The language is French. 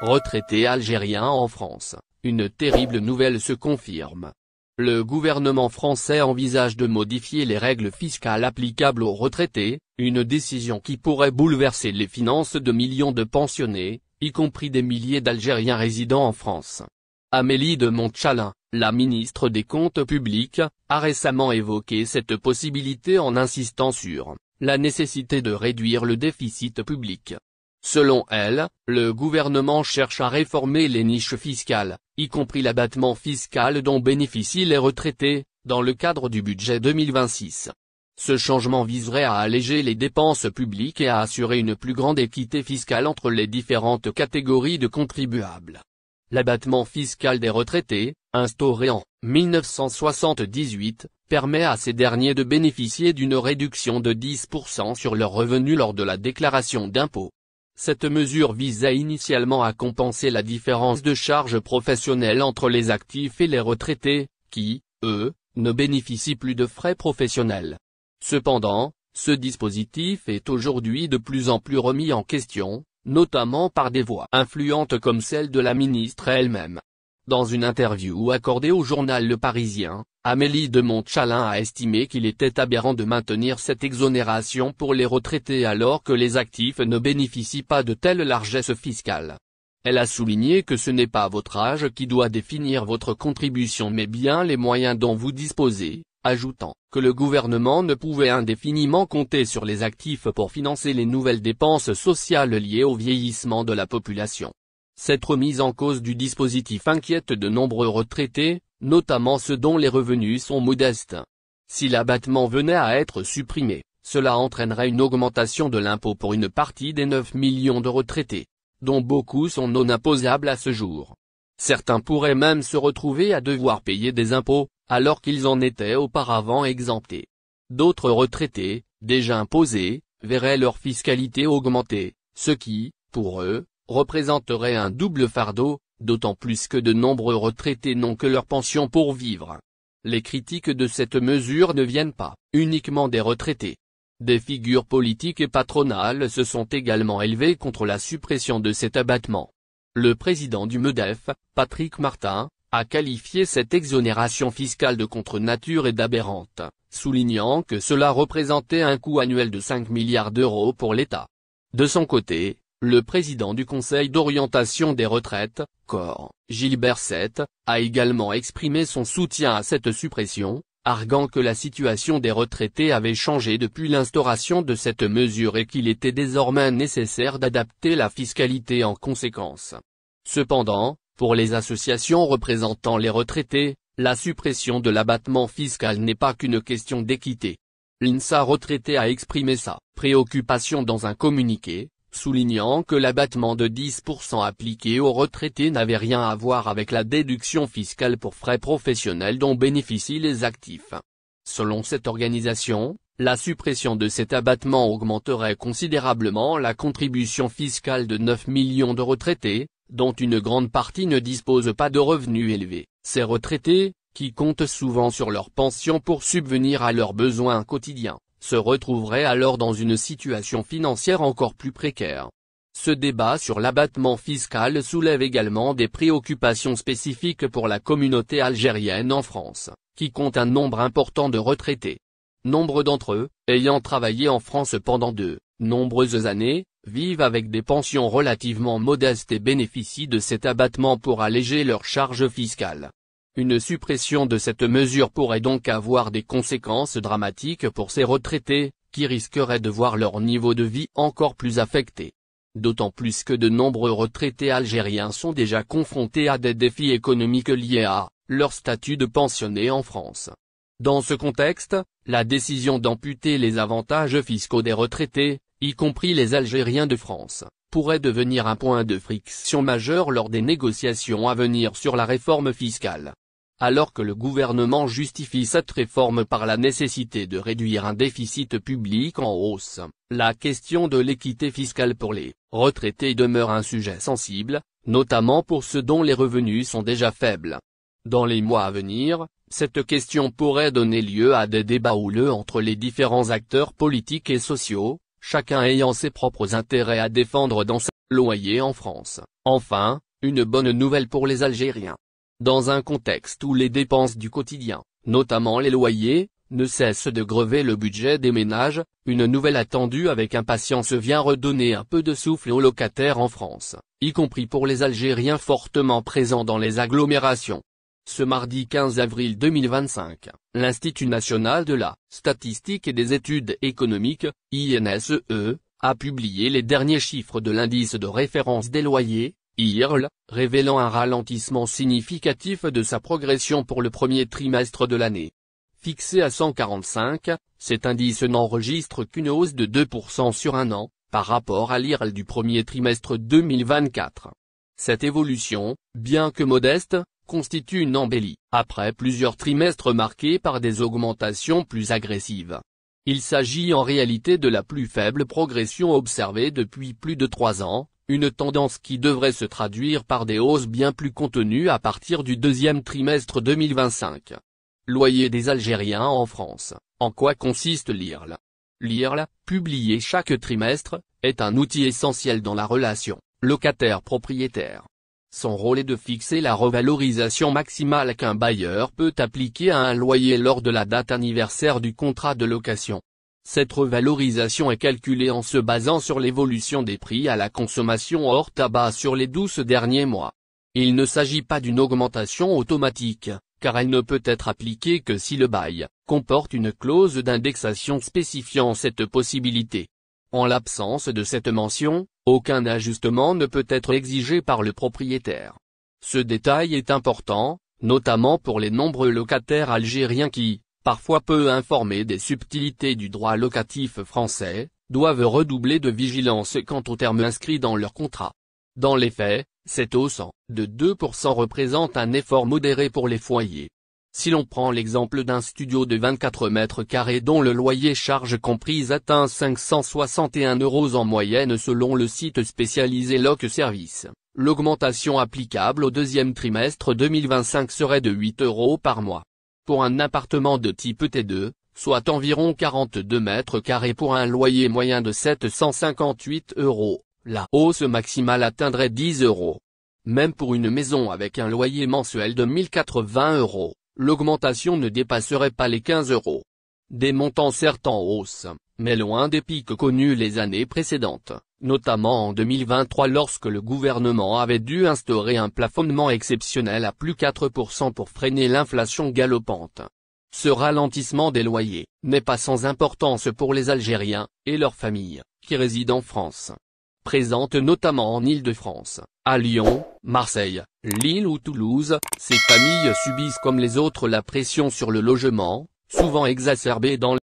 Retraités algériens en France, une terrible nouvelle se confirme. Le gouvernement français envisage de modifier les règles fiscales applicables aux retraités, une décision qui pourrait bouleverser les finances de millions de pensionnés, y compris des milliers d'Algériens résidant en France. Amélie de Montchalin, la ministre des Comptes publics, a récemment évoqué cette possibilité en insistant sur la nécessité de réduire le déficit public. Selon elle, le gouvernement cherche à réformer les niches fiscales, y compris l'abattement fiscal dont bénéficient les retraités, dans le cadre du budget 2026. Ce changement viserait à alléger les dépenses publiques et à assurer une plus grande équité fiscale entre les différentes catégories de contribuables. L'abattement fiscal des retraités, instauré en 1978, permet à ces derniers de bénéficier d'une réduction de 10% sur leurs revenus lors de la déclaration d'impôt. Cette mesure visait initialement à compenser la différence de charges professionnelles entre les actifs et les retraités, qui, eux, ne bénéficient plus de frais professionnels. Cependant, ce dispositif est aujourd'hui de plus en plus remis en question, notamment par des voix influentes comme celle de la ministre elle-même. Dans une interview accordée au journal Le Parisien, Amélie de Montchalin a estimé qu'il était aberrant de maintenir cette exonération pour les retraités alors que les actifs ne bénéficient pas de telle largesse fiscale. Elle a souligné que ce n'est pas votre âge qui doit définir votre contribution mais bien les moyens dont vous disposez, ajoutant que le gouvernement ne pouvait indéfiniment compter sur les actifs pour financer les nouvelles dépenses sociales liées au vieillissement de la population. Cette remise en cause du dispositif inquiète de nombreux retraités, notamment ceux dont les revenus sont modestes. Si l'abattement venait à être supprimé, cela entraînerait une augmentation de l'impôt pour une partie des 9 millions de retraités, dont beaucoup sont non imposables à ce jour. Certains pourraient même se retrouver à devoir payer des impôts, alors qu'ils en étaient auparavant exemptés. D'autres retraités, déjà imposés, verraient leur fiscalité augmenter, ce qui, pour eux, représenterait un double fardeau, d'autant plus que de nombreux retraités n'ont que leur pension pour vivre. Les critiques de cette mesure ne viennent pas uniquement des retraités. Des figures politiques et patronales se sont également élevées contre la suppression de cet abattement. Le président du MEDEF, Patrick Martin, a qualifié cette exonération fiscale de contre-nature et d'aberrante, soulignant que cela représentait un coût annuel de 5 milliards d'euros pour l'État. De son côté, le président du Conseil d'orientation des retraites, COR, Gilbert Sette, a également exprimé son soutien à cette suppression, arguant que la situation des retraités avait changé depuis l'instauration de cette mesure et qu'il était désormais nécessaire d'adapter la fiscalité en conséquence. Cependant, pour les associations représentant les retraités, la suppression de l'abattement fiscal n'est pas qu'une question d'équité. L'INSA retraité a exprimé sa préoccupation dans un communiqué, soulignant que l'abattement de 10% appliqué aux retraités n'avait rien à voir avec la déduction fiscale pour frais professionnels dont bénéficient les actifs. Selon cette organisation, la suppression de cet abattement augmenterait considérablement la contribution fiscale de 9 millions de retraités, dont une grande partie ne dispose pas de revenus élevés. Ces retraités, qui comptent souvent sur leur pension pour subvenir à leurs besoins quotidiens, se retrouveraient alors dans une situation financière encore plus précaire. Ce débat sur l'abattement fiscal soulève également des préoccupations spécifiques pour la communauté algérienne en France, qui compte un nombre important de retraités. Nombre d'entre eux, ayant travaillé en France pendant de nombreuses années, vivent avec des pensions relativement modestes et bénéficient de cet abattement pour alléger leurs charges fiscales. Une suppression de cette mesure pourrait donc avoir des conséquences dramatiques pour ces retraités, qui risqueraient de voir leur niveau de vie encore plus affecté. D'autant plus que de nombreux retraités algériens sont déjà confrontés à des défis économiques liés à leur statut de pensionné en France. Dans ce contexte, la décision d'amputer les avantages fiscaux des retraités, y compris les Algériens de France, pourrait devenir un point de friction majeur lors des négociations à venir sur la réforme fiscale. Alors que le gouvernement justifie cette réforme par la nécessité de réduire un déficit public en hausse, la question de l'équité fiscale pour les retraités demeure un sujet sensible, notamment pour ceux dont les revenus sont déjà faibles. Dans les mois à venir, cette question pourrait donner lieu à des débats houleux entre les différents acteurs politiques et sociaux, chacun ayant ses propres intérêts à défendre dans sa Loyer en France. Enfin, une bonne nouvelle pour les Algériens. Dans un contexte où les dépenses du quotidien, notamment les loyers, ne cessent de grever le budget des ménages, une nouvelle attendue avec impatience vient redonner un peu de souffle aux locataires en France, y compris pour les Algériens fortement présents dans les agglomérations. Ce mardi 15 avril 2025, l'Institut national de la statistique et des études économiques, INSEE, a publié les derniers chiffres de l'indice de référence des loyers, IRL, révélant un ralentissement significatif de sa progression pour le premier trimestre de l'année. Fixé à 145, cet indice n'enregistre qu'une hausse de 2% sur un an, par rapport à l'IRL du premier trimestre 2024. Cette évolution, bien que modeste, constitue une embellie, après plusieurs trimestres marqués par des augmentations plus agressives. Il s'agit en réalité de la plus faible progression observée depuis plus de 3 ans, une tendance qui devrait se traduire par des hausses bien plus contenues à partir du deuxième trimestre 2025. Loyer des Algériens en France. En quoi consiste l'IRL? L'IRL, publié chaque trimestre, est un outil essentiel dans la relation locataire-propriétaire. Son rôle est de fixer la revalorisation maximale qu'un bailleur peut appliquer à un loyer lors de la date anniversaire du contrat de location. Cette revalorisation est calculée en se basant sur l'évolution des prix à la consommation hors tabac sur les 12 derniers mois. Il ne s'agit pas d'une augmentation automatique, car elle ne peut être appliquée que si le bail comporte une clause d'indexation spécifiant cette possibilité. En l'absence de cette mention, aucun ajustement ne peut être exigé par le propriétaire. Ce détail est important, notamment pour les nombreux locataires algériens qui, parfois peu informés des subtilités du droit locatif français, doivent redoubler de vigilance quant aux termes inscrits dans leur contrat. Dans les faits, cette hausse de 2% représente un effort modéré pour les foyers. Si l'on prend l'exemple d'un studio de 24 mètres carrés dont le loyer charge comprise atteint 561 € en moyenne selon le site spécialisé Loc Service, l'augmentation applicable au deuxième trimestre 2025 serait de 8 € par mois. Pour un appartement de type T2, soit environ 42 mètres carrés pour un loyer moyen de 758 €, la hausse maximale atteindrait 10 €. Même pour une maison avec un loyer mensuel de 1080 €, l'augmentation ne dépasserait pas les 15 €. Des montants certes en hausse, mais loin des pics connus les années précédentes, notamment en 2023 lorsque le gouvernement avait dû instaurer un plafonnement exceptionnel à plus 4% pour freiner l'inflation galopante. Ce ralentissement des loyers n'est pas sans importance pour les Algériens et leurs familles, qui résident en France. Présentes notamment en Île-de-France, à Lyon, Marseille, Lille ou Toulouse, ces familles subissent comme les autres la pression sur le logement, souvent exacerbée dans